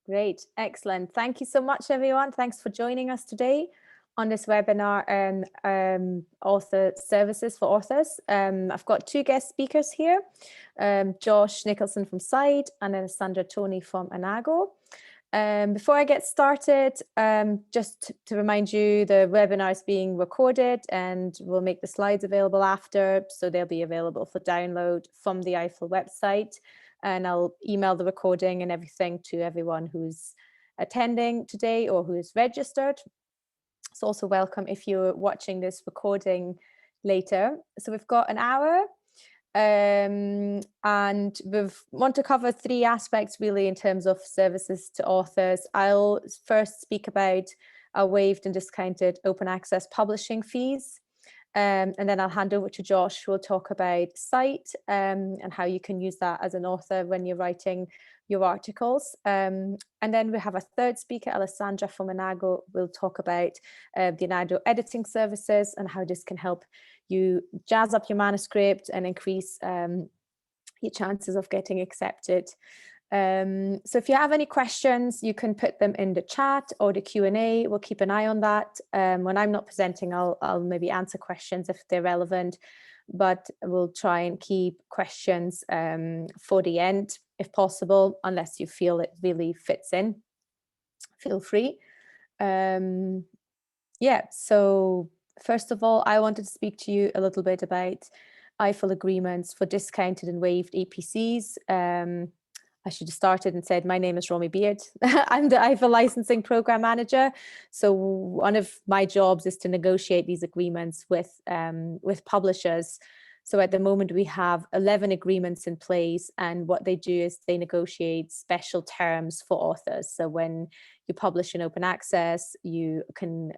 Great, excellent. Thank you so much, everyone. Thanks for joining us today on this webinar on author services for authors. I've got two guest speakers here, Josh Nicholson from Side and then Sandra Tony from Enago. Before I get started, just to remind you, the webinar is being recorded and we'll make the slides available after, so they'll be available for download from the EIFL website. And I'll email the recording and everything to everyone who's attending today or who is registered. It's also welcome if you're watching this recording later. So we've got an hour and we want to cover three aspects really in terms of services to authors. I'll first speak about our waived and discounted open access publishing fees. And then I'll hand over to Josh, who will talk about Cite and how you can use that as an author when you're writing your articles. And then we have a third speaker, Alessandra from Enago, will talk about the Enago editing services and how this can help you jazz up your manuscript and increase your chances of getting accepted. So if you have any questions, you can put them in the chat or the Q&A. We'll keep an eye on that. When I'm not presenting, I'll maybe answer questions if they're relevant, but we'll try and keep questions for the end if possible, unless you feel it really fits in. Feel free. Yeah, so first of all, I wanted to speak to you a little bit about EIFL agreements for discounted and waived APCs. I should have started and said, my name is Romy Beard. I'm the EIFL licensing program manager. So one of my jobs is to negotiate these agreements with publishers. So at the moment we have 11 agreements in place, and what they do is they negotiate special terms for authors. So when you publish in open access, you can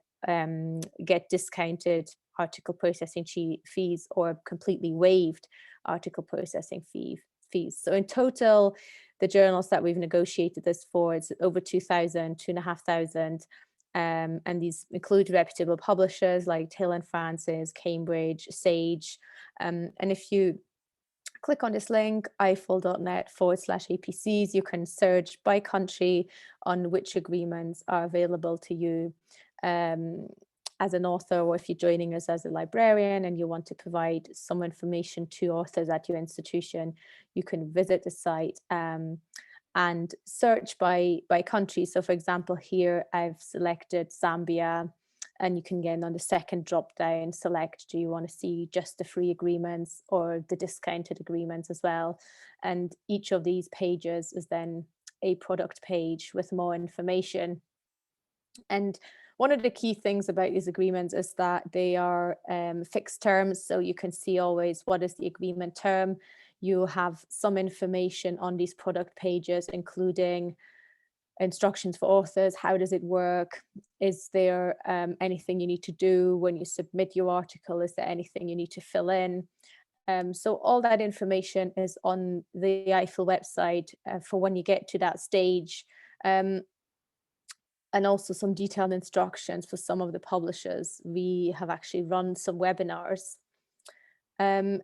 get discounted article processing fees or completely waived article processing fees. So in total, the journals that we've negotiated this for, it's over 2,500, and these include reputable publishers like Hill and Francis, Cambridge, Sage, and if you click on this link, eifl.net/APCs, you can search by country on which agreements are available to you as an author, or if you're joining us as a librarian and you want to provide some information to authors at your institution, you can visit the site and search by country. So for example, here I've selected Zambia, and you can again on the second drop down select, do you want to see just the free agreements or the discounted agreements as well? And each of these pages is then a product page with more information. And one of the key things about these agreements is that they are fixed terms, so you can see always what is the agreement term. You have some information on these product pages, including instructions for authors. How does it work? Is there anything you need to do when you submit your article? Is there anything you need to fill in? So all that information is on the EIFL website for when you get to that stage. And also some detailed instructions for some of the publishers. We have actually run some webinars. And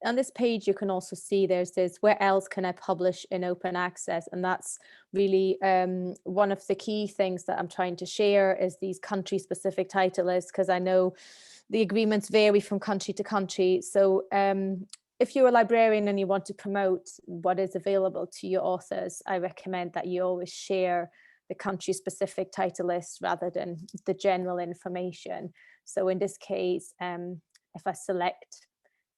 on this page, you can also see there's this, where else can I publish in open access? And that's really one of the key things that I'm trying to share is these country specific title lists, because I know the agreements vary from country to country. So if you're a librarian and you want to promote what is available to your authors, I recommend that you always share the country specific title list rather than the general information. So in this case, if I select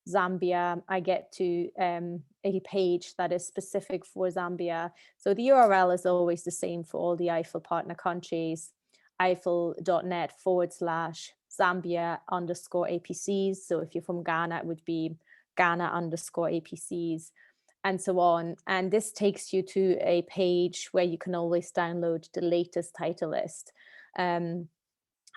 Zambia, I get to a page that is specific for Zambia. So the URL is always the same for all the EIFL partner countries, eifl.net/Zambia_APCs. So if you're from Ghana, it would be Ghana_APCs, and so on. And this takes you to a page where you can always download the latest title list. And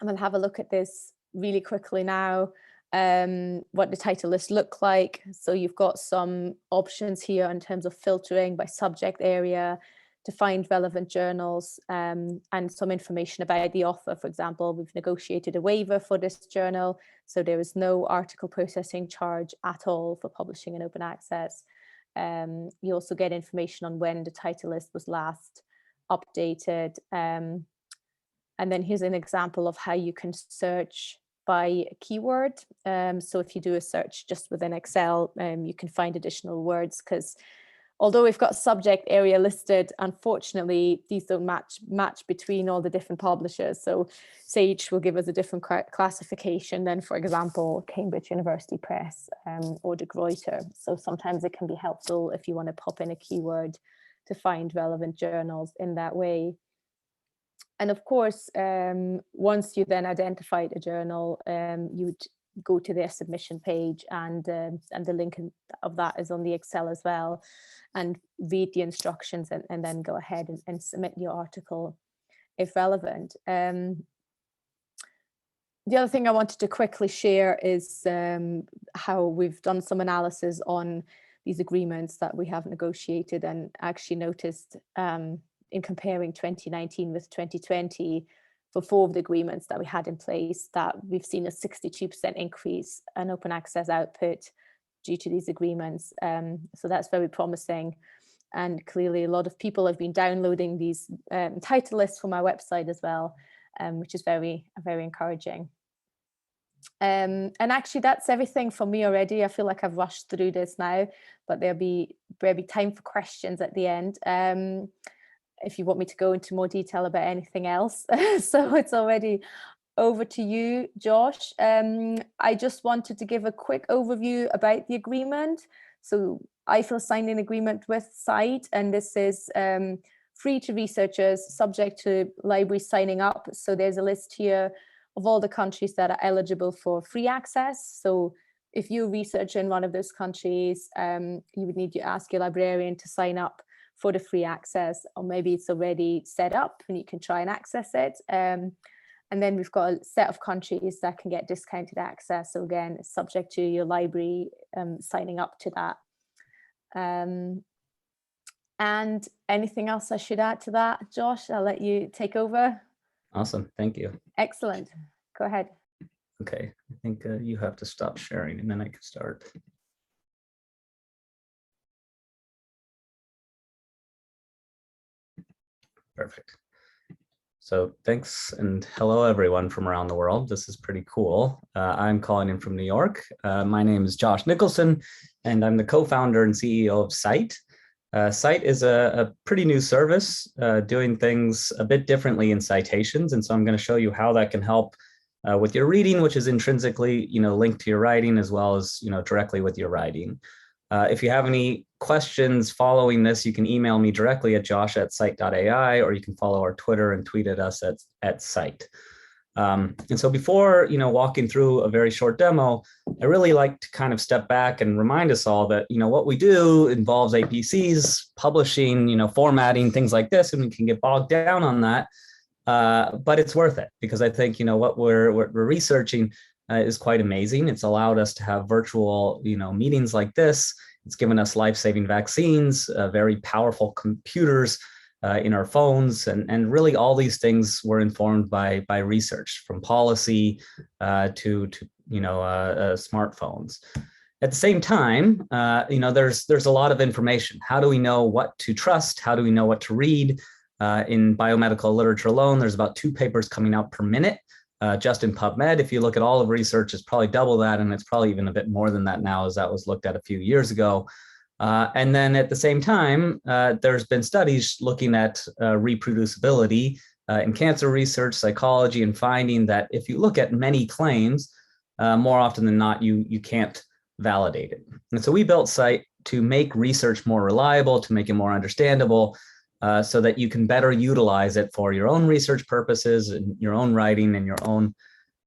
we'll have a look at this really quickly now, what the title lists look like. So you've got some options here in terms of filtering by subject area to find relevant journals, and some information about the author. For example, we've negotiated a waiver for this journal, so there is no article processing charge at all for publishing in open access. You also get information on when the title list was last updated. And then here's an example of how you can search by keyword. So if you do a search just within Excel, you can find additional words, because although we've got subject area listed, unfortunately, these don't match between all the different publishers. So Sage will give us a different classification than, for example, Cambridge University Press or De Gruyter. So sometimes it can be helpful if you want to pop in a keyword to find relevant journals in that way. And of course, once you then identified a journal, you would go to their submission page, and the link of that is on the Excel as well, and read the instructions and then go ahead and submit your article if relevant. The other thing I wanted to quickly share is how we've done some analysis on these agreements that we have negotiated, and actually noticed in comparing 2019 with 2020, for 4 of the agreements that we had in place, that we've seen a 62% increase in open access output due to these agreements. So that's very promising. And clearly a lot of people have been downloading these title lists from our website as well, which is very, very encouraging. And actually that's everything from me already. I feel like I've rushed through this now, but there'll be time for questions at the end. If you want me to go into more detail about anything else. So it's already over to you, Josh. I just wanted to give a quick overview about the agreement. So EIFL signed an agreement with CITE, and this is free to researchers, subject to libraries signing up. So there's a list here of all the countries that are eligible for free access. So if you're a researcher in one of those countries, you would need to ask your librarian to sign up for the free access, or maybe it's already set up and you can try and access it. And then we've got a set of countries that can get discounted access. So again, it's subject to your library signing up to that. And anything else I should add to that, Josh? I'll let you take over. Awesome, thank you. Excellent, go ahead. Okay, I think you have to stop sharing and then I can start. Perfect. So thanks and hello everyone from around the world. This is pretty cool. I'm calling in from New York. My name is Josh Nicholson and I'm the co-founder and CEO of CITE. CITE is a pretty new service doing things a bit differently in citations. And so I'm going to show you how that can help with your reading, which is intrinsically, linked to your writing, as well as, directly with your writing. If you have any questions following this, you can email me directly at josh@cite.ai, or you can follow our Twitter and tweet at us at CITE. And so before, walking through a very short demo, I really like to kind of step back and remind us all that, what we do involves APCs, publishing, formatting, things like this, and we can get bogged down on that. But it's worth it, because I think, what we're researching is quite amazing. It's allowed us to have virtual, meetings like this. It's given us life-saving vaccines, very powerful computers in our phones, and really all these things were informed by research, from policy to smartphones. At the same time, there's a lot of information. How do we know what to trust? How do we know what to read? In biomedical literature alone, there's about 2 papers coming out per minute. Just in PubMed. If you look at all of research, it's probably double that, and it's probably even a bit more than that now, as that was looked at a few years ago. And then at the same time, there's been studies looking at reproducibility in cancer research, psychology, and finding that if you look at many claims, more often than not, you can't validate it. And so we built CITE to make research more reliable, to make it more understandable, so that you can better utilize it for your own research purposes and your own writing and your own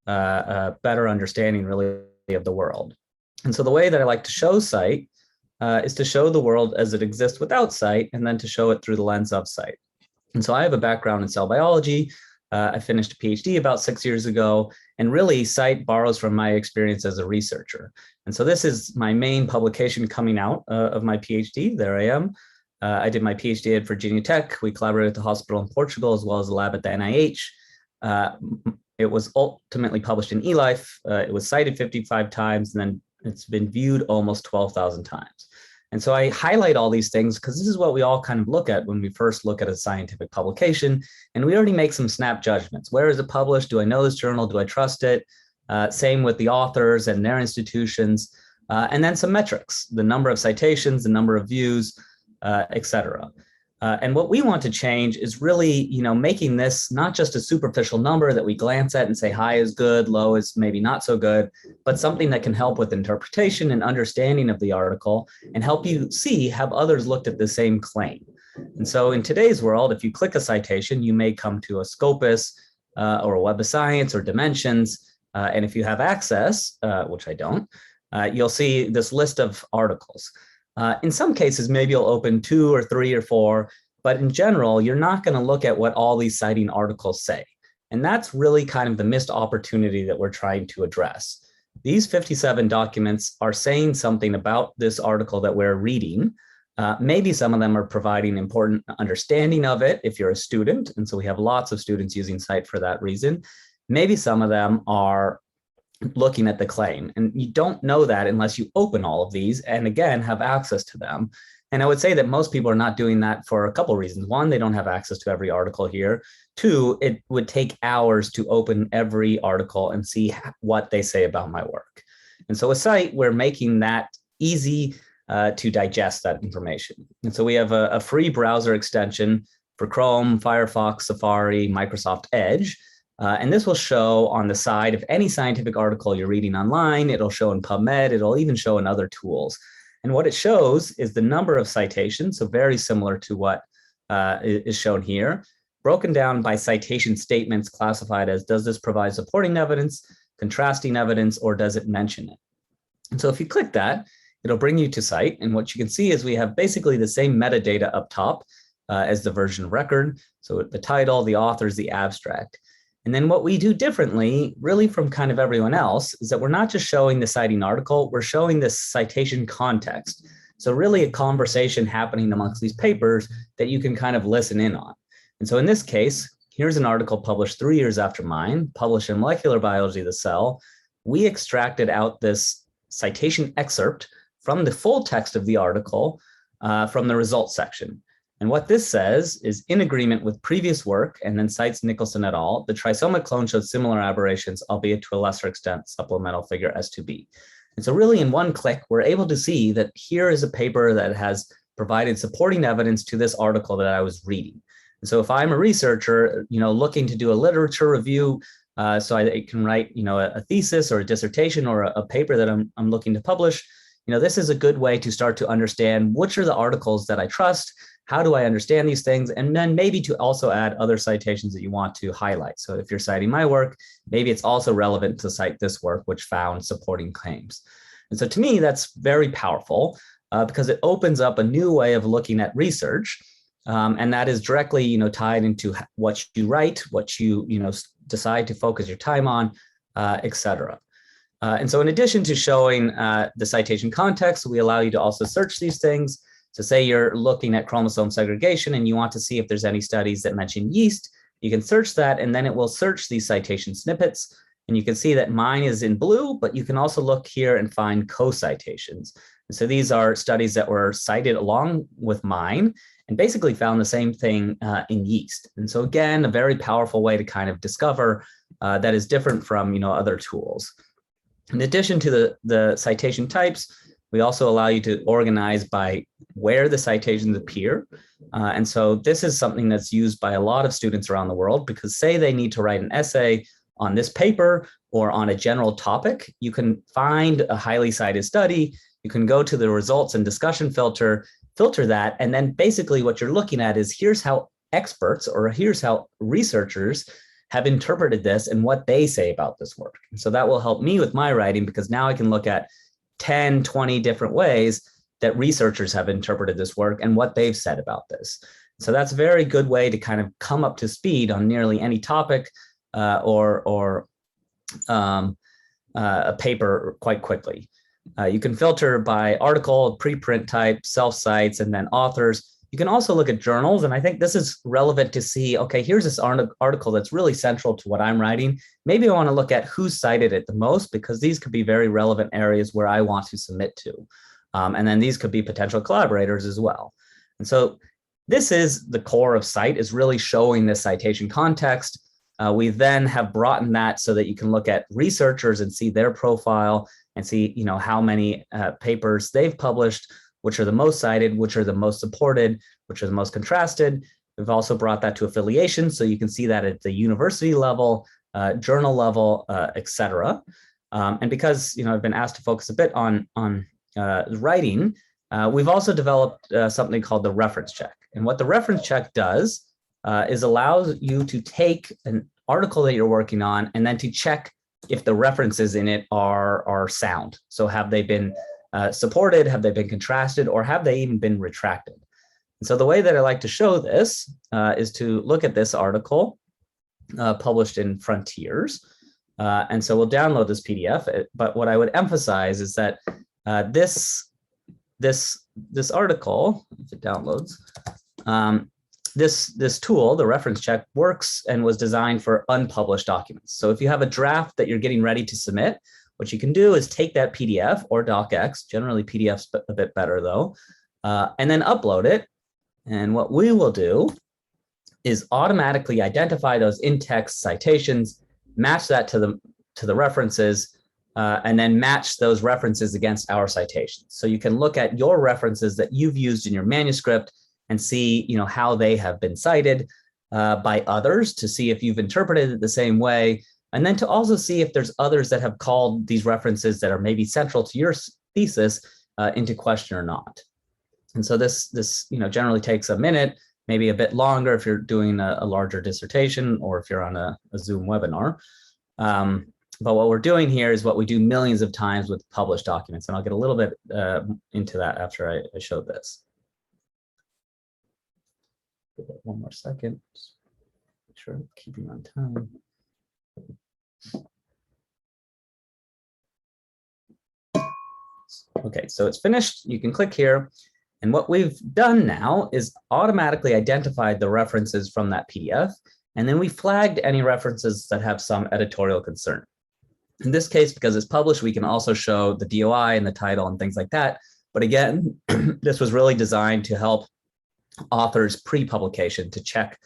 better understanding, really, of the world. And so the way that I like to show CITE is to show the world as it exists without CITE, and then to show it through the lens of CITE. And so I have a background in cell biology. I finished a PhD about 6 years ago, and really CITE borrows from my experience as a researcher. And so this is my main publication coming out of my PhD. There I am. I did my PhD at Virginia Tech. We collaborated with the hospital in Portugal, as well as a lab at the NIH. It was ultimately published in eLife. It was cited 55 times, and then it's been viewed almost 12,000 times. And so I highlight all these things because this is what we all kind of look at when we first look at a scientific publication. And we already make some snap judgments. Where is it published? Do I know this journal? Do I trust it? Same with the authors and their institutions. And then some metrics, the number of citations, the number of views, et cetera. And what we want to change is really, making this not just a superficial number that we glance at and say high is good, low is maybe not so good, but something that can help with interpretation and understanding of the article and help you see, have others looked at the same claim. And so in today's world, if you click a citation, you may come to a Scopus or a Web of Science or Dimensions. And if you have access, which I don't, you'll see this list of articles. In some cases, maybe you'll open 2 or 3 or 4, but in general, you're not going to look at what all these citing articles say. And that's really kind of the missed opportunity that we're trying to address. These 57 documents are saying something about this article that we're reading. Maybe some of them are providing important understanding of it if you're a student. And so we have lots of students using Cite for that reason. Maybe some of them are looking at the claim, and you don't know that unless you open all of these and again have access to them. And I would say that most people are not doing that for a couple of reasons. One, they don't have access to every article here. 2, it would take hours to open every article and see what they say about my work. And so with Cite, we're making that easy to digest that information. And so we have a free browser extension for Chrome, Firefox, Safari, Microsoft Edge. And this will show on the side of any scientific article you're reading online. It'll show in PubMed. It'll even show in other tools. And what it shows is the number of citations, so very similar to what is shown here, broken down by citation statements classified as, does this provide supporting evidence, contrasting evidence, or does it mention it? And so if you click that, it'll bring you to Cite. And what you can see is we have basically the same metadata up top as the version of record. So the title, the authors, the abstract. And then what we do differently, really from kind of everyone else, is that we're not just showing the citing article, we're showing this citation context. So really a conversation happening amongst these papers that you can kind of listen in on. And so in this case, here's an article published 3 years after mine, published in Molecular Biology of the Cell. We extracted out this citation excerpt from the full text of the article from the results section. And what this says is, in agreement with previous work, and then cites Nicholson et al., the trisomic clone showed similar aberrations, albeit to a lesser extent, supplemental figure S2b. And so really in one click, we're able to see that here is a paper that has provided supporting evidence to this article that I was reading. And so if I'm a researcher, looking to do a literature review, so I can write, a thesis or a dissertation or a paper that I'm looking to publish, this is a good way to start to understand which are the articles that I trust. How do I understand these things? And then maybe to also add other citations that you want to highlight. So if you're citing my work, maybe it's also relevant to cite this work, which found supporting claims. And so to me, that's very powerful because it opens up a new way of looking at research. And that is directly, tied into what you write, what you, decide to focus your time on, et cetera. And so in addition to showing the citation context, we allow you to also search these things. So say you're looking at chromosome segregation and you want to see if there's any studies that mention yeast, you can search that and then it will search these citation snippets. And you can see that mine is in blue, but you can also look here and find co-citations. And so these are studies that were cited along with mine and basically found the same thing in yeast. And so again, a very powerful way to kind of discover that is different from, other tools. In addition to the citation types, we also allow you to organize by where the citations appear. And so this is something that's used by a lot of students around the world because say they need to write an essay on this paper or on a general topic, you can find a highly cited study, you can go to the results and discussion filter that, and then basically what you're looking at is here's how experts or here's how researchers have interpreted this and what they say about this work. And so that will help me with my writing because now I can look at 10, 20 different ways that researchers have interpreted this work and what they've said about this. So that's a very good way to kind of come up to speed on nearly any topic or a paper quite quickly. You can filter by article, preprint type, self-cites, and then authors. You can also look at journals, and I think this is relevant to see, okay, here's this article that's really central to what I'm writing. Maybe I want to look at who cited it the most because these could be very relevant areas where I want to submit to. And then these could be potential collaborators as well. And so this is the core of CITE, is really showing this citation context. We then have brought in that so that you can look at researchers and see their profile and see, how many papers they've published, which are the most cited, which are the most supported, which are the most contrasted. We've also brought that to affiliation, so you can see that at the university level, journal level, et cetera. And because I've been asked to focus a bit on writing, we've also developed something called the reference check. And what the reference check does is allows you to take an article that you're working on and then to check if the references in it are sound. So have they been supported, have they been contrasted, or have they even been retracted? And so the way that I like to show this is to look at this article published in Frontiers. And so we'll download this PDF, but what I would emphasize is that this article, if it downloads, this tool, the reference check, works and was designed for unpublished documents. So if you have a draft that you're getting ready to submit, what you can do is take that PDF or docx, generally PDF's a bit better though, and then upload it. And what we will do is automatically identify those in-text citations, match that to the references, and then match those references against our citations. So you can look at your references that you've used in your manuscript and see, how they have been cited by others, to see if you've interpreted it the same way, and then to also see if there's others that have called these references that are maybe central to your thesis into question or not. And so this generally takes a minute, maybe a bit longer if you're doing a larger dissertation or if you're on a Zoom webinar. But what we're doing here is what we do millions of times with published documents. And I'll get a little bit into that after I show this. Give it one more second. Just make sure I'm keeping on time. Okay, so it's finished. You can click here. And what we've done now is automatically identified the references from that PDF. And then we flagged any references that have some editorial concern. In this case, because it's published, we can also show the DOI and the title and things like that. But again, this was really designed to help authors pre-publication to check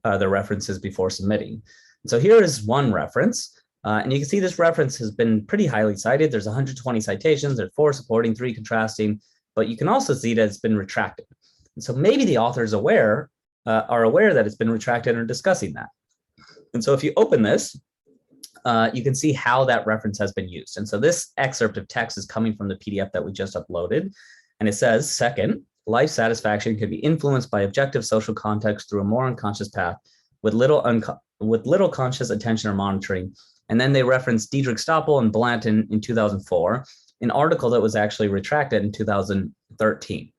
the references before submitting. So here is one reference. And you can see this reference has been pretty highly cited. There's 120 citations, there's 4 supporting, 3 contrasting, but you can also see that it's been retracted. And so maybe the authors are aware that it's been retracted and are discussing that. And so if you open this, you can see how that reference has been used. And so this excerpt of text is coming from the PDF that we just uploaded. And it says, second, life satisfaction can be influenced by objective social context through a more unconscious path with little conscious attention or monitoring. And then they reference Diederik Stapel and Blanton in 2004, an article that was actually retracted in 2013.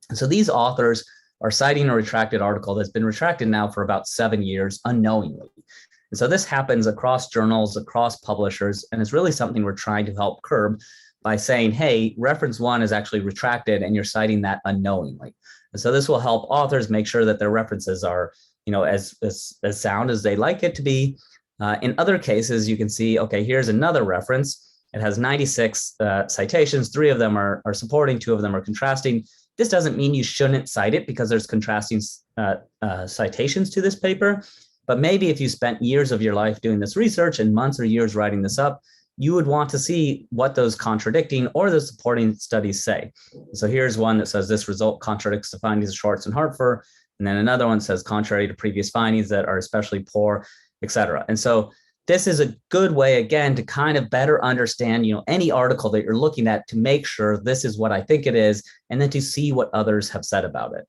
And so these authors are citing a retracted article that's been retracted now for about 7 years unknowingly. And so this happens across journals, across publishers, and it's really something we're trying to help curb by saying, hey, reference 1 is actually retracted and you're citing that unknowingly. And so this will help authors make sure that their references are, as sound as they like it to be. In other cases, you can see, okay, here's another reference. It has 96 citations. 3 of them are supporting, 2 of them are contrasting. This doesn't mean you shouldn't cite it because there's contrasting citations to this paper. But maybe if you spent years of your life doing this research and months or years writing this up, you would want to see what those contradicting or the supporting studies say. So here's one that says this result contradicts the findings of Schwartz and Hartfer. And then another one says contrary to previous findings that are especially poor, et cetera. And so this is a good way, again, to kind of better understand, any article that you're looking at to make sure this is what I think it is, and then to see what others have said about it.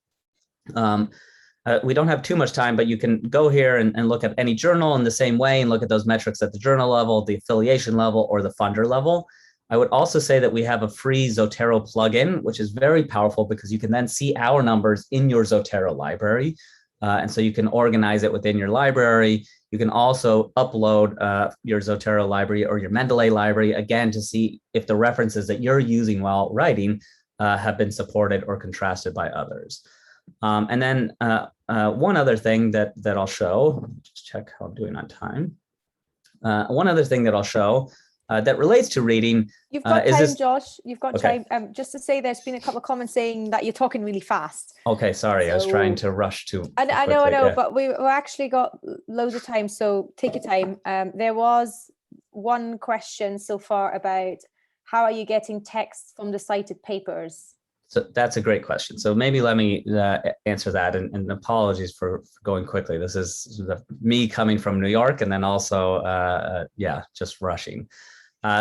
We don't have too much time, but you can go here and look at any journal in the same way and look at those metrics at the journal level, the affiliation level, or the funder level. I would also say that we have a free Zotero plugin, which is very powerful because you can then see our numbers in your Zotero library. And so you can organize it within your library. You can also upload your Zotero library or your Mendeley library, again, to see if the references that you're using while writing have been supported or contrasted by others. And then one other thing that I'll show, just check how I'm doing on time. One other thing that I'll show that relates to reading. You've got time, this... Josh. You've got Okay. time. Just to say, there's been a couple of comments saying that you're talking really fast. Okay, sorry. So, I was trying to rush to. I know, yeah. But we've actually got loads of time, so take your time. There was one question so far about how are you getting text from the cited papers? So that's a great question. So maybe let me answer that, and apologies for going quickly. This is me coming from New York, and then also, just rushing.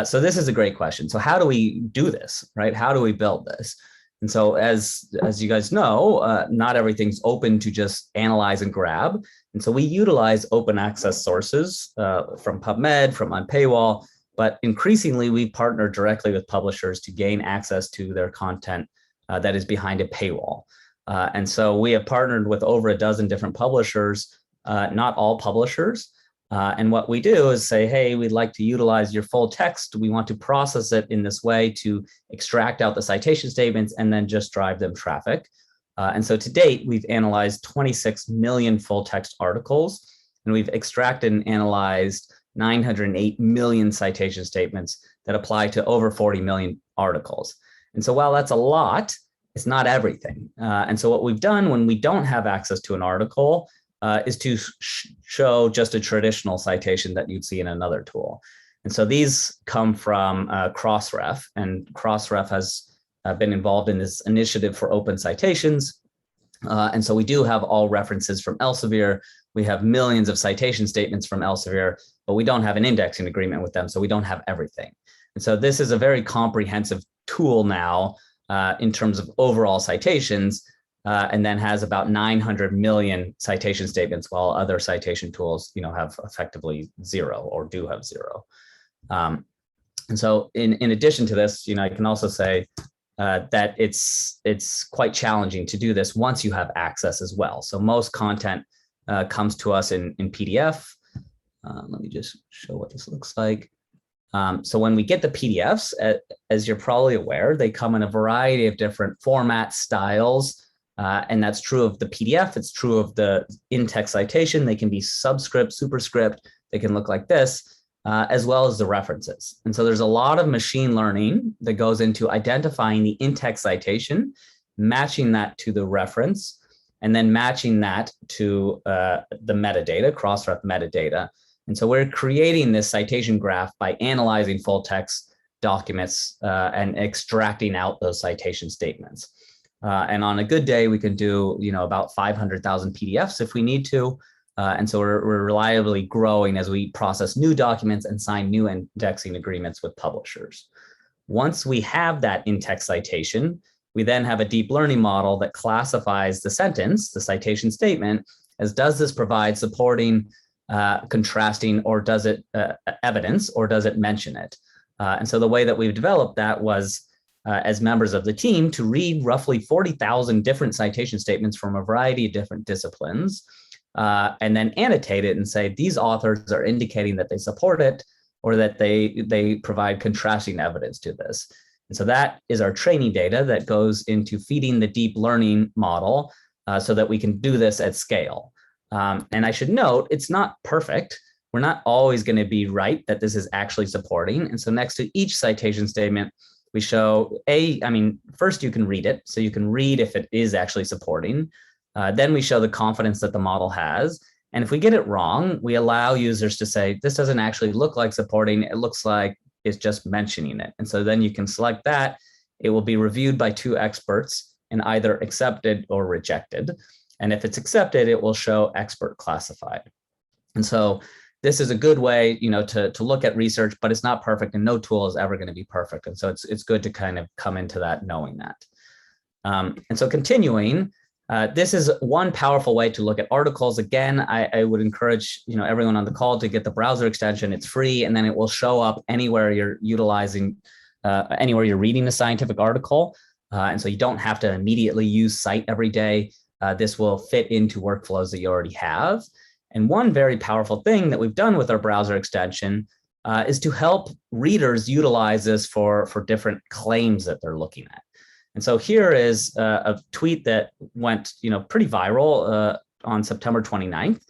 So this is a great question. So how do we do this, right? How do we build this? And so as you guys know, not everything's open to just analyze and grab. And so we utilize open access sources from PubMed, from Unpaywall, but increasingly we've partnered directly with publishers to gain access to their content that is behind a paywall. And so we have partnered with over a dozen different publishers, not all publishers. And what we do is say, hey, we'd like to utilize your full text. We want to process it in this way to extract out the citation statements and then just drive them traffic. And so to date, we've analyzed 26 million full text articles, and we've extracted and analyzed 908 million citation statements that apply to over 40 million articles. And so while that's a lot, it's not everything. And so what we've done when we don't have access to an article is to show just a traditional citation that you'd see in another tool. And so these come from Crossref, and Crossref has been involved in this initiative for open citations. And so we do have all references from Elsevier. We have millions of citation statements from Elsevier, but we don't have an indexing agreement with them, so we don't have everything. And so this is a very comprehensive tool now in terms of overall citations, and then has about 900 million citation statements, while other citation tools, have effectively zero or do have zero. And so in addition to this, I can also say that it's quite challenging to do this once you have access as well. So most content comes to us in PDF. Let me just show what this looks like. So when we get the PDFs, as you're probably aware, they come in a variety of different formats, styles, and that's true of the PDF. It's true of the in-text citation. They can be subscript, superscript. They can look like this, as well as the references. And so there's a lot of machine learning that goes into identifying the in-text citation, matching that to the reference, and then matching that to the metadata, Crossref metadata. And so we're creating this citation graph by analyzing full text documents and extracting out those citation statements. And on a good day, we can do about 500,000 PDFs if we need to. And so we're reliably growing as we process new documents and sign new indexing agreements with publishers. Once we have that in-text citation, we then have a deep learning model that classifies the sentence, the citation statement, as does this provide supporting, contrasting, or does it evidence, or does it mention it? And so the way that we've developed that was as members of the team to read roughly 40,000 different citation statements from a variety of different disciplines, and then annotate it and say, these authors are indicating that they support it, or that they provide contrasting evidence to this. And so that is our training data that goes into feeding the deep learning model so that we can do this at scale. And I should note, it's not perfect. We're not always going to be right that this is actually supporting. And so next to each citation statement, we show first you can read it. So you can read if it is actually supporting. Then we show the confidence that the model has. And if we get it wrong, we allow users to say, this doesn't actually look like supporting. It looks like it's just mentioning it. And so then you can select that. It will be reviewed by 2 experts and either accepted or rejected. And if it's accepted, it will show expert classified. And so this is a good way, to look at research, but it's not perfect, and no tool is ever going to be perfect. And so it's good to kind of come into that knowing that. And so continuing, this is one powerful way to look at articles. Again, I would encourage everyone on the call to get the browser extension. It's free, and then it will show up anywhere you're utilizing, anywhere you're reading a scientific article. And so you don't have to immediately use Cite every day. This will fit into workflows that you already have. And one very powerful thing that we've done with our browser extension is to help readers utilize this for different claims that they're looking at. And so here is a tweet that went pretty viral on September 29th,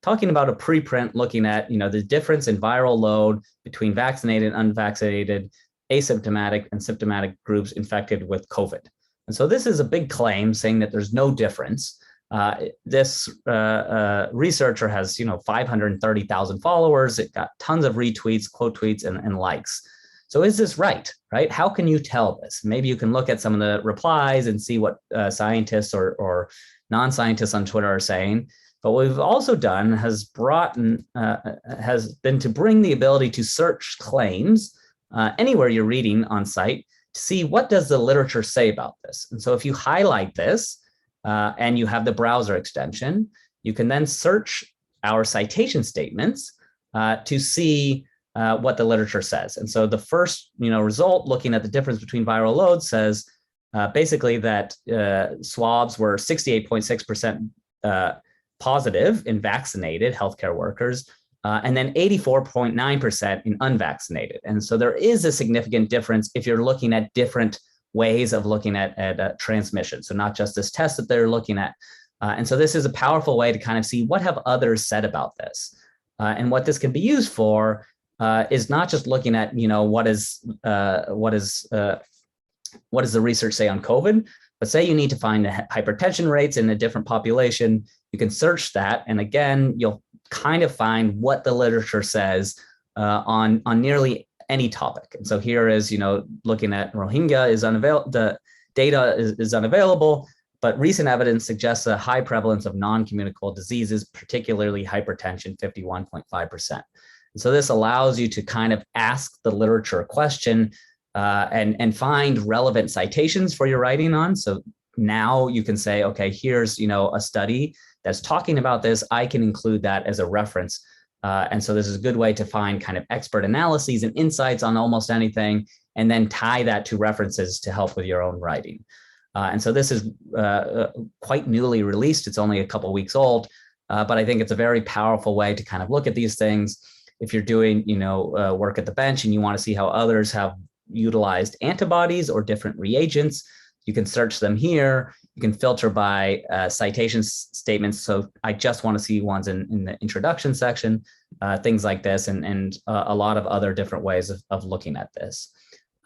talking about a preprint looking at, the difference in viral load between vaccinated, unvaccinated, asymptomatic, and symptomatic groups infected with COVID. And so this is a big claim saying that there's no difference. This researcher has, 530,000 followers. It got tons of retweets, quote tweets, and likes. So is this right? How can you tell this? Maybe you can look at some of the replies and see what scientists or non-scientists on Twitter are saying. But what we've also done has been to bring the ability to search claims anywhere you're reading on site to see what does the literature say about this. And so if you highlight this and you have the browser extension, you can then search our citation statements to see what the literature says. And so the first result looking at the difference between viral loads says basically that swabs were 68.6% positive in vaccinated healthcare workers, and then 84.9% in unvaccinated. And so there is a significant difference if you're looking at different ways of looking at transmission. So not just this test that they're looking at. And so this is a powerful way to kind of see what have others said about this. And what this can be used for is not just looking at, what does the research say on COVID, but say you need to find the hypertension rates in a different population, you can search that. And again, you'll kind of find what the literature says on nearly any topic. And so here is, looking at Rohingya is unavailable, the data is unavailable, but recent evidence suggests a high prevalence of non-communicable diseases, particularly hypertension, 51.5%. And so this allows you to kind of ask the literature a question and find relevant citations for your writing on. So now you can say, okay, here's, a study that's talking about this. I can include that as a reference. And so this is a good way to find kind of expert analyses and insights on almost anything, and then tie that to references to help with your own writing. And so this is quite newly released. It's only a couple weeks old, but I think it's a very powerful way to kind of look at these things. If you're doing, work at the bench and you want to see how others have utilized antibodies or different reagents, you can search them here. You can filter by citation statements. So I just want to see ones in the introduction section, things like this, and a lot of other different ways of looking at this.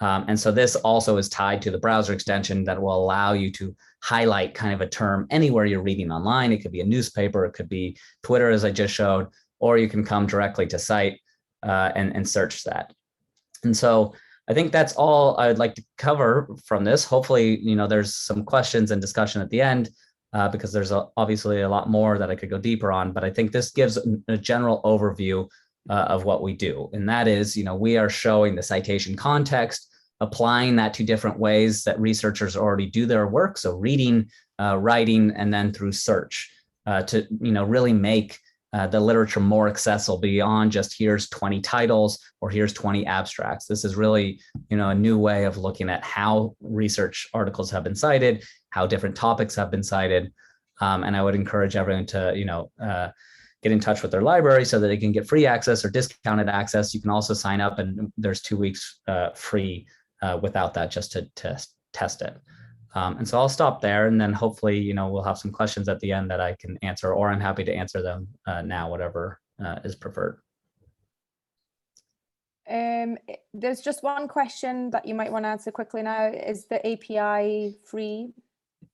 And so this also is tied to the browser extension that will allow you to highlight kind of a term anywhere you're reading online. It could be a newspaper, it could be Twitter, as I just showed, or you can come directly to site and search that. And so I think that's all I'd like to cover from this. Hopefully, there's some questions and discussion at the end because there's obviously a lot more that I could go deeper on, but I think this gives a general overview of what we do. And that is, we are showing the citation context, applying that to different ways that researchers already do their work. So reading, writing, and then through search to, really make the literature more accessible beyond just here's 20 titles or here's 20 abstracts. This is really, a new way of looking at how research articles have been cited, how different topics have been cited. And I would encourage everyone to, get in touch with their library so that they can get free access or discounted access. You can also sign up and there's 2 weeks free without that, just to test it. And so I'll stop there, and then hopefully, we'll have some questions at the end that I can answer, or I'm happy to answer them now, whatever is preferred. There's just one question that you might want to answer quickly now. Is the API free?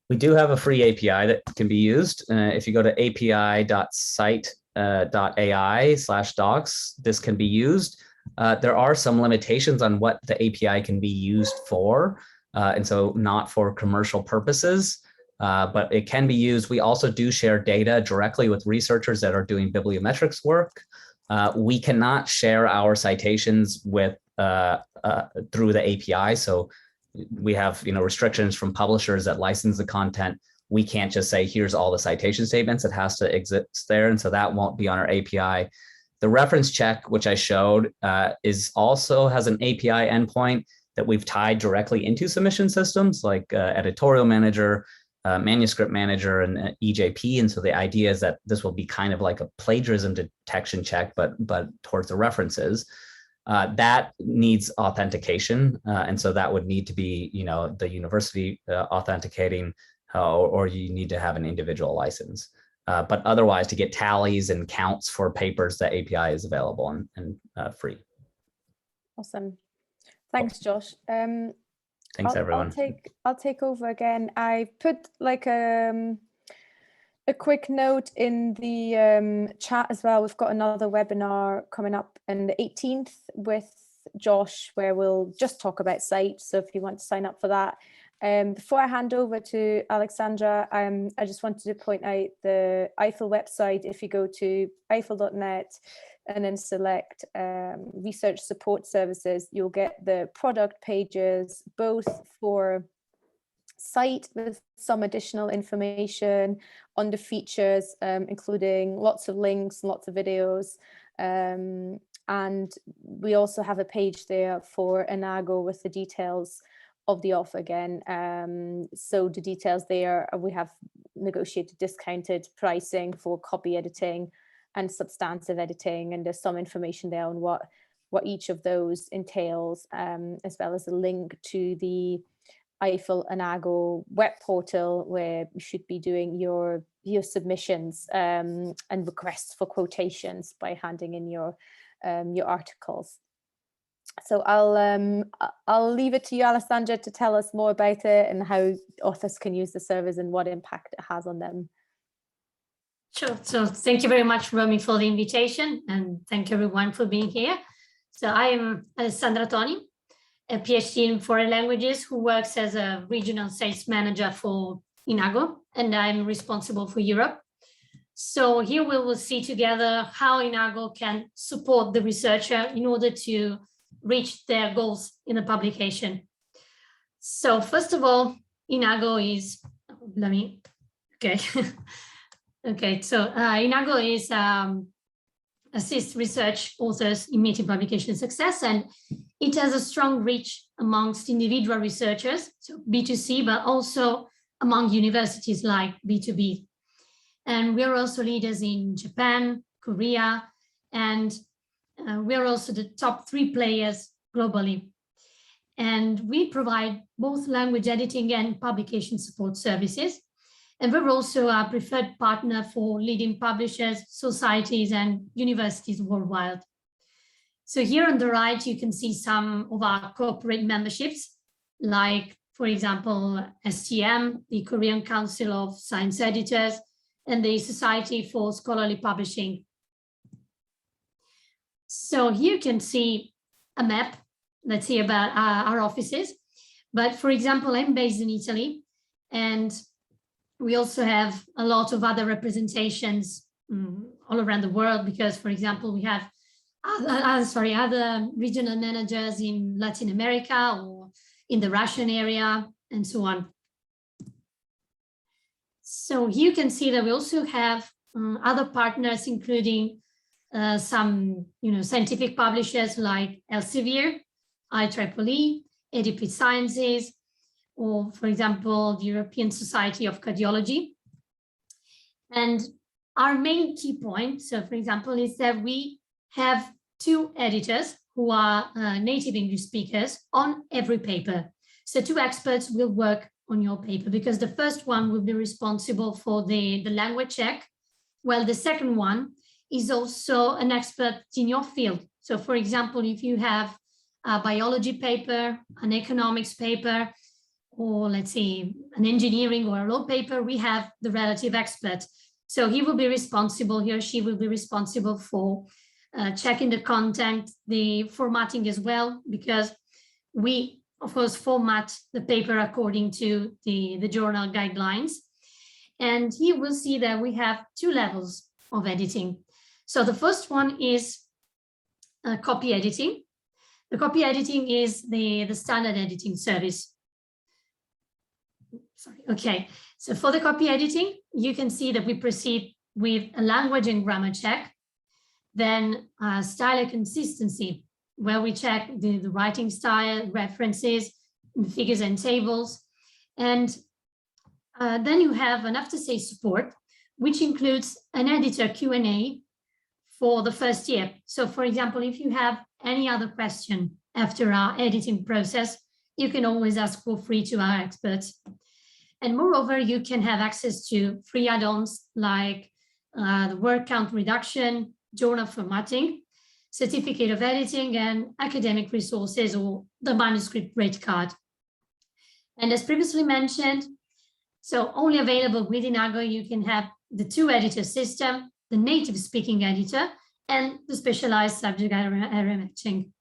We do have a free API that can be used. If you go to api.site.ai/docs, this can be used. There are some limitations on what the API can be used for. And so not for commercial purposes, but it can be used. We also do share data directly with researchers that are doing bibliometrics work. We cannot share our citations with through the API. So we have restrictions from publishers that license the content. We can't just say, here's all the citation statements. It has to exist there. And so that won't be on our API. The reference check, which I showed, also has an API endpoint that we've tied directly into submission systems like editorial manager, manuscript manager, and EJP. And so the idea is that this will be kind of like a plagiarism detection check, but towards the references. That needs authentication. And so that would need to be, the university authenticating, or you need to have an individual license. but otherwise to get tallies and counts for papers, the API is available and free. Awesome. Thanks, Josh. Thanks, everyone. I'll take over again. I put like a quick note in the chat as well. We've got another webinar coming up on the 18th with Josh, where we'll just talk about sites. So if you want to sign up for that. Before I hand over to Alexandra, I just wanted to point out the EIFL website. If you go to eifl.net and then select research support services, you'll get the product pages, both for site with some additional information on the features, including lots of links, lots of videos. And we also have a page there for Enago with the details of the offer again. So the details there, we have negotiated discounted pricing for copy editing and substantive editing, and there's some information there on what each of those entails, as well as a link to the EIFL Enago web portal, where you should be doing your submissions and requests for quotations by handing in your articles. So I'll leave it to you, Alessandra, to tell us more about it and how authors can use the service and what impact it has on them. Sure. So thank you very much, Romy, for the invitation, and thank everyone for being here. So I am Alessandra Toni, a PhD in foreign languages who works as a regional sales manager for Enago, and I'm responsible for Europe. So here we will see together how Enago can support the researcher in order to reach their goals in the publication. So first of all, Enago is, Enago is assist research authors in meeting publication success, and it has a strong reach amongst individual researchers, so B2C, but also among universities like B2B. And we're also leaders in Japan, Korea, and we're also the top 3 players globally. And we provide both language editing and publication support services. And we're also a preferred partner for leading publishers, societies, and universities worldwide. So here on the right, you can see some of our corporate memberships, like, for example, STM, the Korean Council of Science Editors, and the Society for Scholarly Publishing. So here you can see a map, let's see, about our offices. But for example, I'm based in Italy, and we also have a lot of other representations all around the world, because, for example, we have other regional managers in Latin America or in the Russian area, and so on. So here you can see that we also have other partners, including some scientific publishers like Elsevier, IEEE, ADP Sciences, or, for example, the European Society of Cardiology. And our main key point, so for example, is that we have 2 editors who are native English speakers on every paper. So 2 experts will work on your paper, because the first one will be responsible for the language check, while the second one is also an expert in your field. So for example, if you have a biology paper, an economics paper, or let's say an engineering or a law paper, we have the relative expert. So he will be responsible, he or she will be responsible for checking the content, the formatting as well, because we, of course, format the paper according to the journal guidelines. And here we'll see that we have 2 levels of editing. So the first one is copy editing. The copy editing is the standard editing service. Sorry, okay. So for the copy editing, you can see that we proceed with a language and grammar check, then style and consistency, where we check the writing style, references, figures and tables. And then you have an after-sales support, which includes an editor Q&A for the first year. So for example, if you have any other question after our editing process, you can always ask for free to our experts. And moreover, you can have access to free add-ons like the word count reduction, journal formatting, certificate of editing, and academic resources, or the manuscript rate card. And as previously mentioned, so only available with Enago, you can have the 2-editor system, the native speaking editor, and the specialized subject area matching.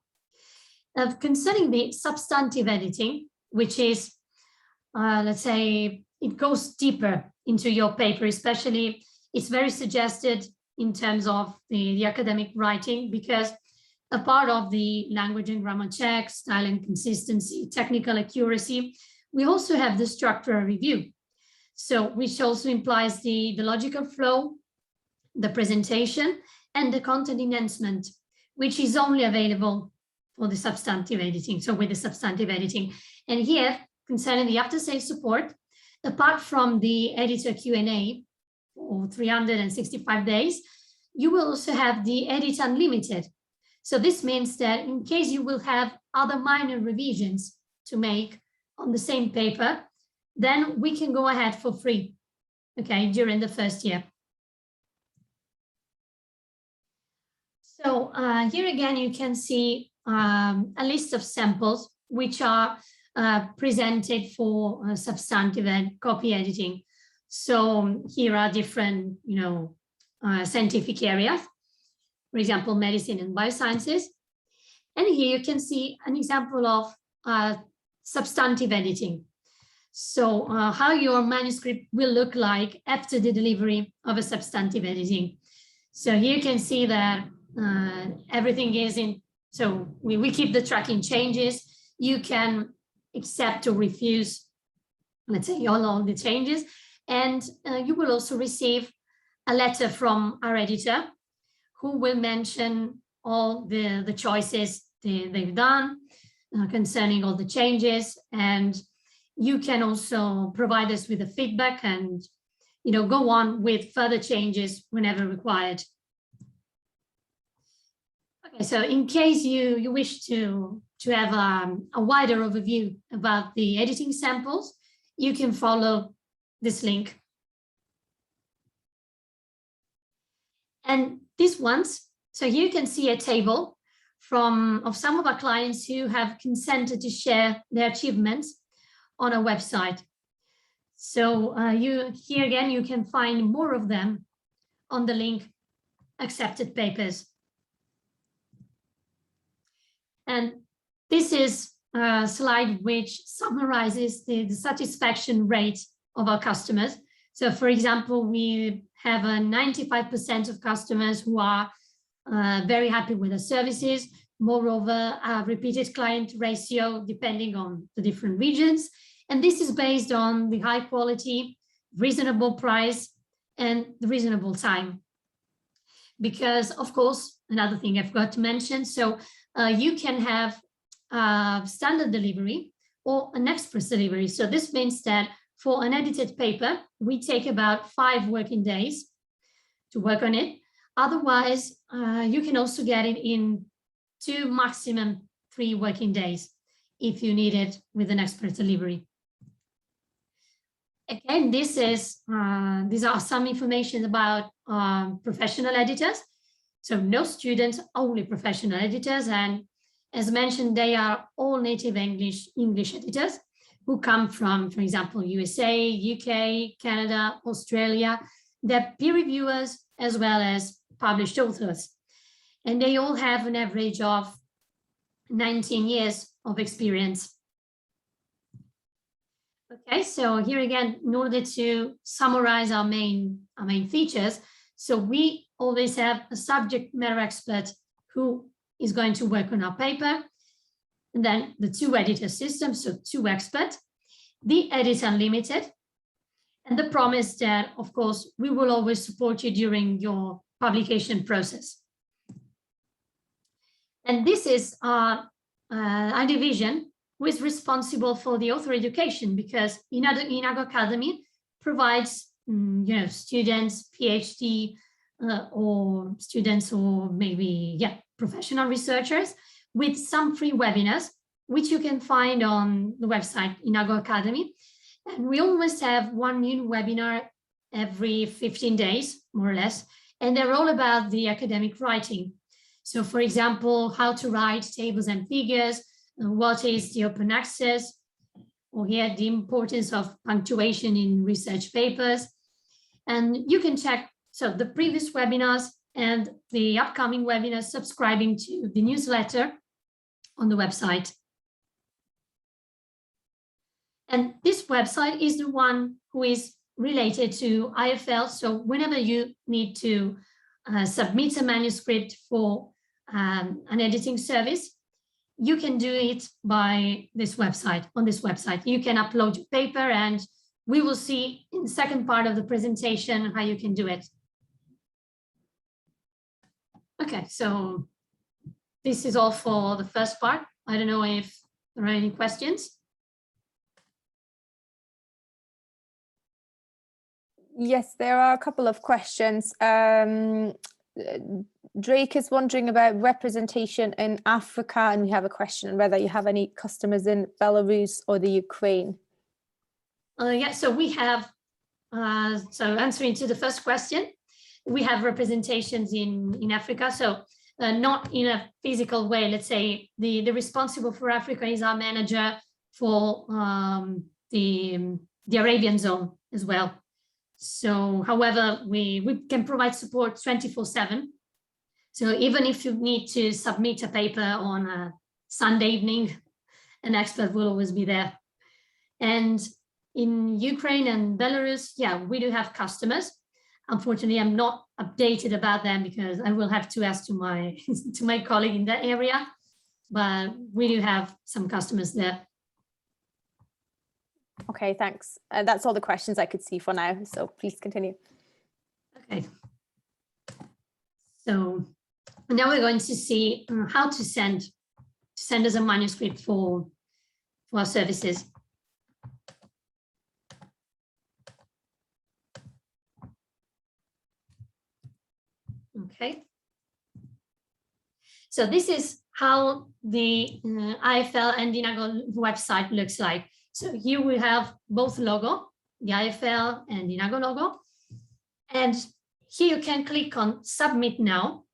Concerning the substantive editing, which is, let's say, it goes deeper into your paper, especially it's very suggested in terms of the academic writing, because a part of the language and grammar check, style and consistency, technical accuracy, we also have the structural review. So which also implies the logical flow, the presentation, and the content enhancement, which is only available for the substantive editing, so with the substantive editing. And here, concerning the after-sales support, apart from the editor Q&A for 365 days, you will also have the Edit Unlimited. So this means that in case you will have other minor revisions to make on the same paper, then we can go ahead for free, okay, during the first year. So here again, you can see a list of samples which are presented for substantive and copy editing. So here are different, scientific areas, for example, medicine and biosciences. And here you can see an example of substantive editing. So how your manuscript will look like after the delivery of a substantive editing. So here you can see that everything is in, so we keep the tracking changes. You can accept or refuse, let's say, all the changes. And you will also receive a letter from our editor who will mention all the choices they've done concerning all the changes. And you can also provide us with the feedback and, go on with further changes whenever required. Okay, so in case you wish to have a wider overview about the editing samples, you can follow this link. And these ones, so here you can see a table of some of our clients who have consented to share their achievements on our website. So here again, you can find more of them on the link Accepted Papers. And this is a slide which summarizes the satisfaction rate of our customers. So for example, we have a 95% of customers who are very happy with the services. Moreover, a repeated client ratio depending on the different regions. And this is based on the high quality, reasonable price, and the reasonable time. Because of course, another thing I've got to mention, so you can have standard delivery or an express delivery. So this means that for an edited paper, we take about 5 working days to work on it. Otherwise, you can also get it in 2, maximum 3 working days if you need it with an express delivery. Again, these are some information about professional editors. So no students, only professional editors. And as mentioned, they are all native English editors who come from, for example, USA, UK, Canada, Australia. They're peer reviewers as well as published authors. And they all have an average of 19 years of experience. Okay, so here again, in order to summarize our main features, so we always have a subject matter expert who is going to work on our paper, and then the 2-editor system, so 2 experts, the Edit Unlimited, and the promise that, of course, we will always support you during your publication process. And this is our division who is responsible for the author education, because Enago Academy provides students, PhD, or students, or maybe professional researchers with some free webinars, which you can find on the website Enago Academy. And we always have one new webinar every 15 days, more or less, and they're all about the academic writing. So for example, how to write tables and figures, what is the open access, or here the importance of punctuation in research papers. And you can check the previous webinars and the upcoming webinars subscribing to the newsletter on the website. And this website is the one who is related to EIFL. So whenever you need to submit a manuscript for an editing service, you can do it by this website. On this website, you can upload your paper, and we will see in the second part of the presentation how you can do it. Okay, so this is all for the first part. I don't know if there are any questions. Yes, there are a couple of questions. Drake is wondering about representation in Africa, and we have a question whether you have any customers in Belarus or the Ukraine. Yeah, so we have, so answering to the first question, we have representations in Africa. So not in a physical way. Let's say the responsible for Africa is our manager for the Arabian zone as well. So, however, we can provide support 24/7. So even if you need to submit a paper on a Sunday evening, an expert will always be there. And in Ukraine and Belarus, yeah, we do have customers. Unfortunately, I'm not updated about them because I will have to ask to my to my colleague in that area, but we do have some customers there. Okay, thanks. That's all the questions I could see for now, so please continue. Okay. So now we're going to see how to send us a manuscript for our services. Okay. So this is how the EIFL and Enago website looks like. So here we have both logo, the EIFL and the Enago logo. And here you can click on Submit Now,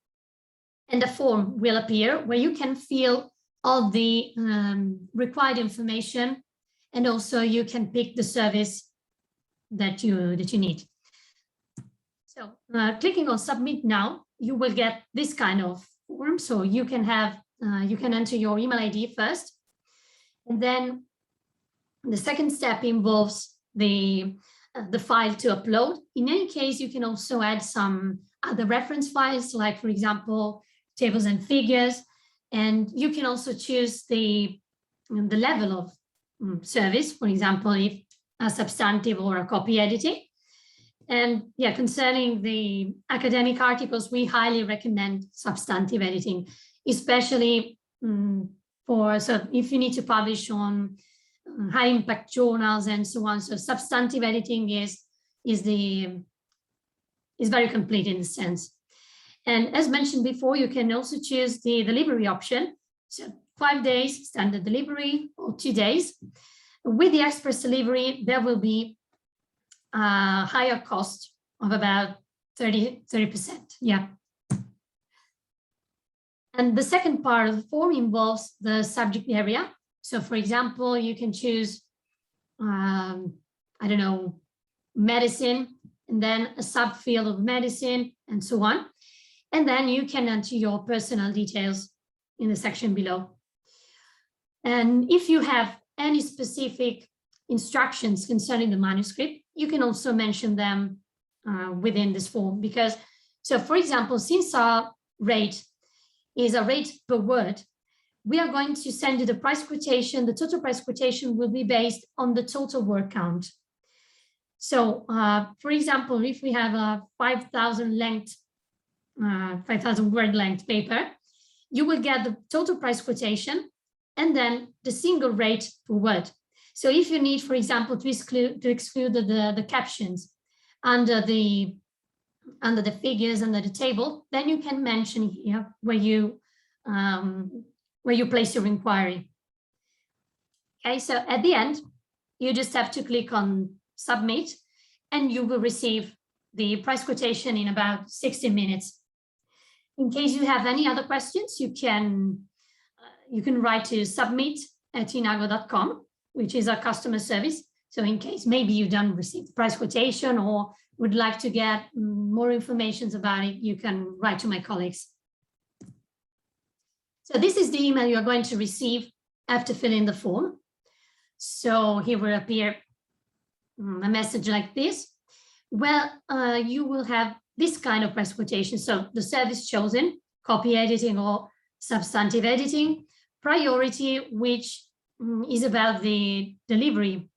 and a form will appear where you can fill all the required information, and also you can pick the service that you need. So clicking on Submit Now, you will get this kind of form. So you can have you can enter your email ID first, and then the second step involves the file to upload. In any case, you can also add some other reference files, like, for example, tables and figures, and you can also choose the level of service, for example, if a substantive or a copy editing. And yeah, concerning the academic articles, we highly recommend substantive editing, especially so if you need to publish on high impact journals and so on. So substantive editing is very complete in this sense. And as mentioned before, you can also choose the delivery option. So 5 days standard delivery or 2 days. With the express delivery, there will be a higher cost of about 30%. Yeah. And the second part of the form involves the subject area. So for example, you can choose, I don't know, medicine, and then a subfield of medicine and so on. And then you can enter your personal details in the section below. And if you have any specific instructions concerning the manuscript, you can also mention them within this form, because, so for example, since our rate is a rate per word, we are going to send you the price quotation. The total price quotation will be based on the total word count. So, for example, if we have a 5,000 word length paper, you will get the total price quotation and then the single rate per word. So if you need, for example, to exclude the captions under the figures, under the table, then you can mention here where you place your inquiry. Okay, so at the end, you just have to click on Submit, and you will receive the price quotation in about 60 minutes. In case you have any other questions, you can write to submit@enago.com, which is our customer service. So in case maybe you don't receive the price quotation or would like to get more information about it, you can write to my colleagues. So this is the email you're going to receive after filling the form. So here will appear a message like this. Well, you will have this kind of price quotation. So the service chosen, copy editing or substantive editing, priority, which is about the delivery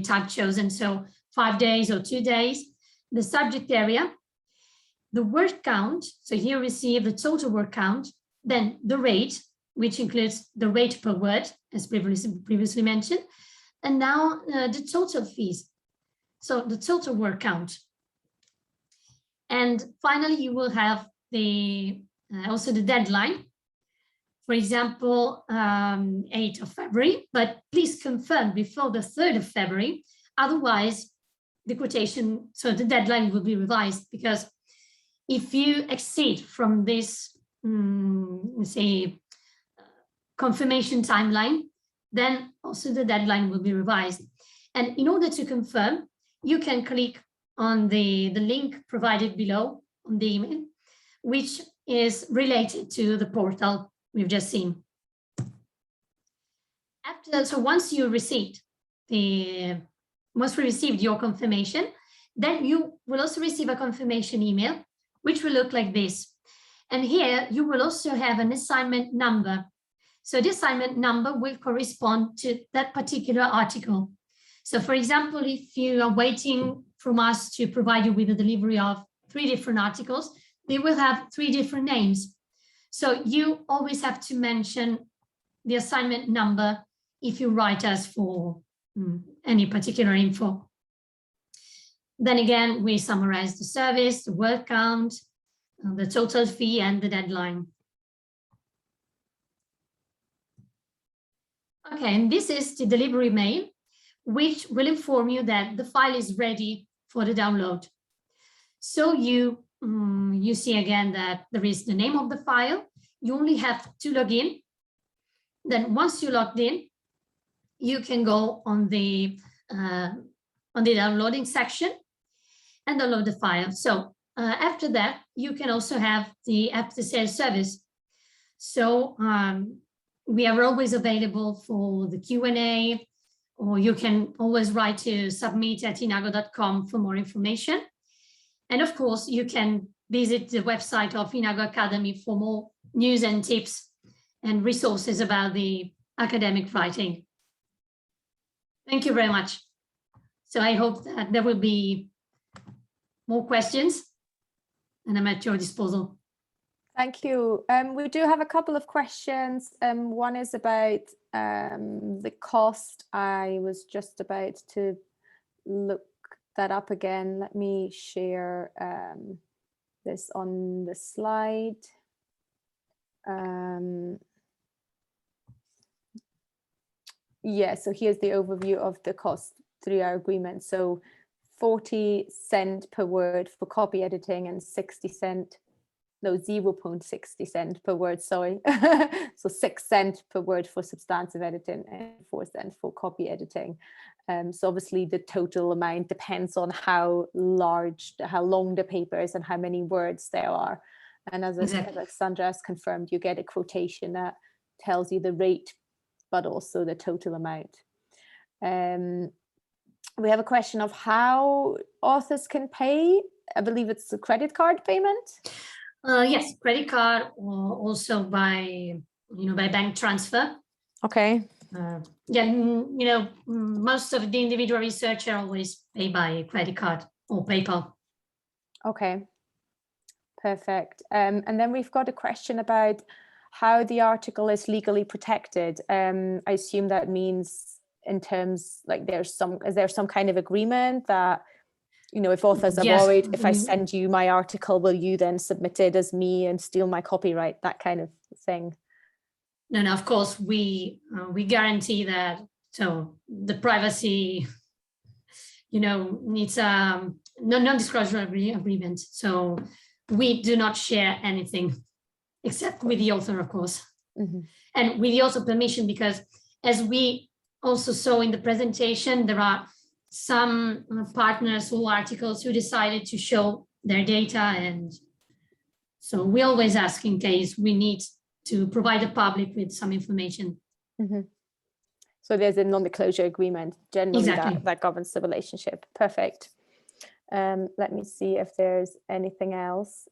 type chosen. So 5 days or 2 days, the subject area, the word count. So here we receive the total word count, then the rate, which includes the rate per word, as previously mentioned, and now the total fees. So the total word count. And finally, you will have also the deadline. For example, 8th of February, but please confirm before the 3rd of February. Otherwise, the quotation, so the deadline will be revised, because if you exceed from this, say, confirmation timeline, then also the deadline will be revised. And in order to confirm, you can click on the link provided below on the email, which is related to the portal we've just seen. So once we received your confirmation, then you will also receive a confirmation email, which will look like this. And here you will also have an assignment number. So the assignment number will correspond to that particular article. So for example, if you are waiting from us to provide you with the delivery of 3 different articles, they will have 3 different names. So you always have to mention the assignment number if you write us for any particular info. Then again, we summarize the service, the word count, the total fee, and the deadline. Okay, and this is the delivery mail, which will inform you that the file is ready for the download. So you see again that there is the name of the file. You only have to log in. Then once you logged in, you can go on the downloading section and download the file. So after that, you can also have the after-sales service. So we are always available for the Q&A, or you can always write to submit@enago.com for more information. And of course, you can visit the website of Enago Academy for more news and tips and resources about the academic writing. Thank you very much. So I hope that there will be more questions, and I'm at your disposal. Thank you. We do have a couple of questions. One is about the cost. I was just about to look that up again. Let me share this on the slide. Yeah, so here's the overview of the cost through our agreement. So 40 cents per word for copy editing and 0.60 cents per word, sorry. So 6 cents per word for substantive editing and 4 cents for copy editing. So obviously the total amount depends on how long the paper is and how many words there are. And as Alexandra has confirmed, you get a quotation that tells you the rate, but also the total amount. We have a question of how authors can pay. I believe it's a credit card payment. Yes, credit card, or also by bank transfer. Okay. Most of the individual researchers always pay by credit card or PayPal. Okay, perfect. And then we've got a question about how the article is legally protected. I assume that means in terms like is there some kind of agreement that, if authors are worried, if I send you my article, will you then submit it as me and steal my copyright, that kind of thing? No, of course, we guarantee that. So the privacy it's a non-disclosure agreement. So we do not share anything except with the author, of course. Mm-hmm. And with the author permission, because as we also saw in the presentation, there are some partners or articles who decided to show their data. And so we always ask in case we need to provide the public with some information. Mm-hmm. So there's a non-disclosure agreement generally Exactly. that governs the relationship. Perfect. Let me see if there's anything else.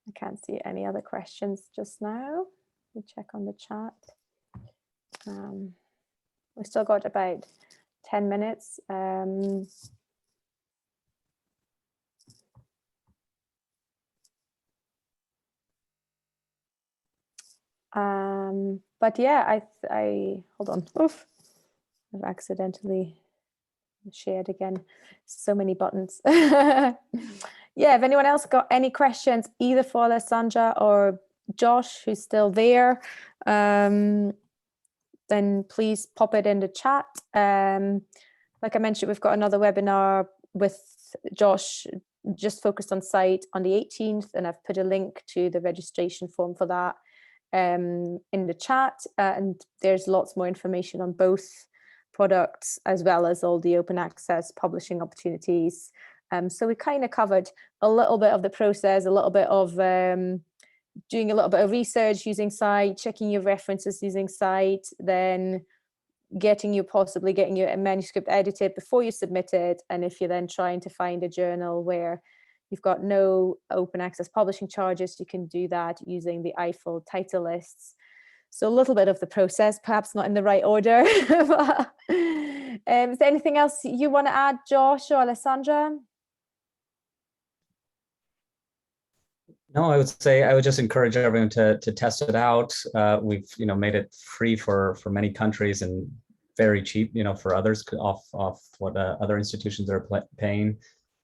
I can't see any other questions just now. Let me check on the chat. We've still got about 10 minutes. But yeah, I hold on. Oof, I've accidentally shared again. So many buttons. Yeah, if anyone else got any questions, either for Alessandra or Josh, who's still there, then please pop it in the chat. Like I mentioned, we've got another webinar with Josh just focused on site on the 18th, and I've put a link to the registration form for that in the chat, and there's lots more information on both products as well as all the open access publishing opportunities. So we kind of covered a little bit of the process, a little bit of doing a little bit of research using Cite, checking your references using Cite, then getting your manuscript edited before you submit it. And if you're then trying to find a journal where you've got no open access publishing charges, you can do that using the EIFL title lists. So a little bit of the process, perhaps not in the right order. But, is there anything else you want to add, Josh or Alessandra? No, I would say I would just encourage everyone to test it out. We've made it free for many countries and very cheap, for others off what other institutions are paying.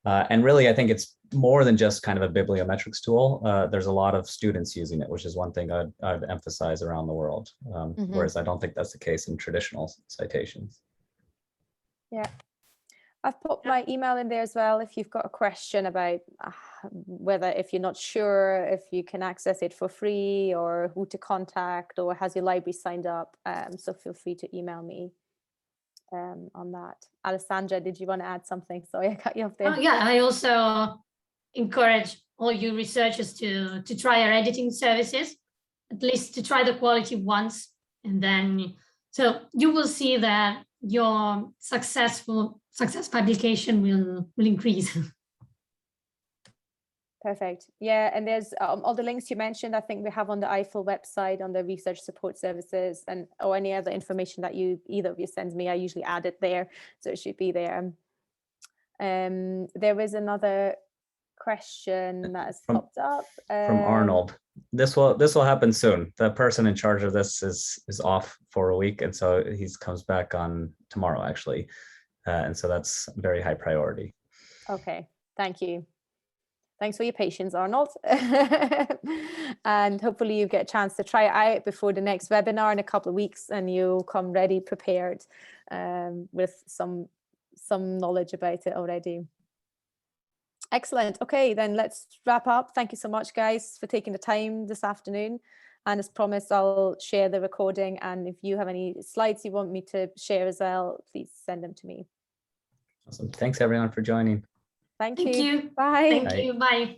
And really, I think it's more than just kind of a bibliometrics tool. There's a lot of students using it, which is one thing I'd emphasize around the world. Whereas I don't think that's the case in traditional citations. Yeah. I've put my email in there as well if you've got a question about whether, if you're not sure if you can access it for free or who to contact or has your library signed up. So feel free to email me on that. Alessandra, did you want to add something? Sorry, I cut you off there. Oh, yeah, I also encourage all you researchers to try our editing services, at least to try the quality once, and then so you will see that your success publication will increase. Perfect. Yeah, and there's all the links you mentioned, I think we have on the EIFL website, on the research support services, and or any other information that either of you sends me, I usually add it there, so it should be there. There is another question that has popped up from Arnold. This will happen soon. The person in charge of this is off for a week, and so he comes back on tomorrow actually, and so that's very high priority. Okay, thank you. Thanks for your patience, Arnold. And hopefully you get a chance to try it out before the next webinar in a couple of weeks, and you'll come ready, prepared, with some knowledge about it already. Excellent. Okay, then let's wrap up. Thank you so much, guys, for taking the time this afternoon. And as promised, I'll share the recording. And if you have any slides you want me to share as well, please send them to me. Awesome. Thanks, everyone, for joining. Thank you. Bye. Thank you. Bye.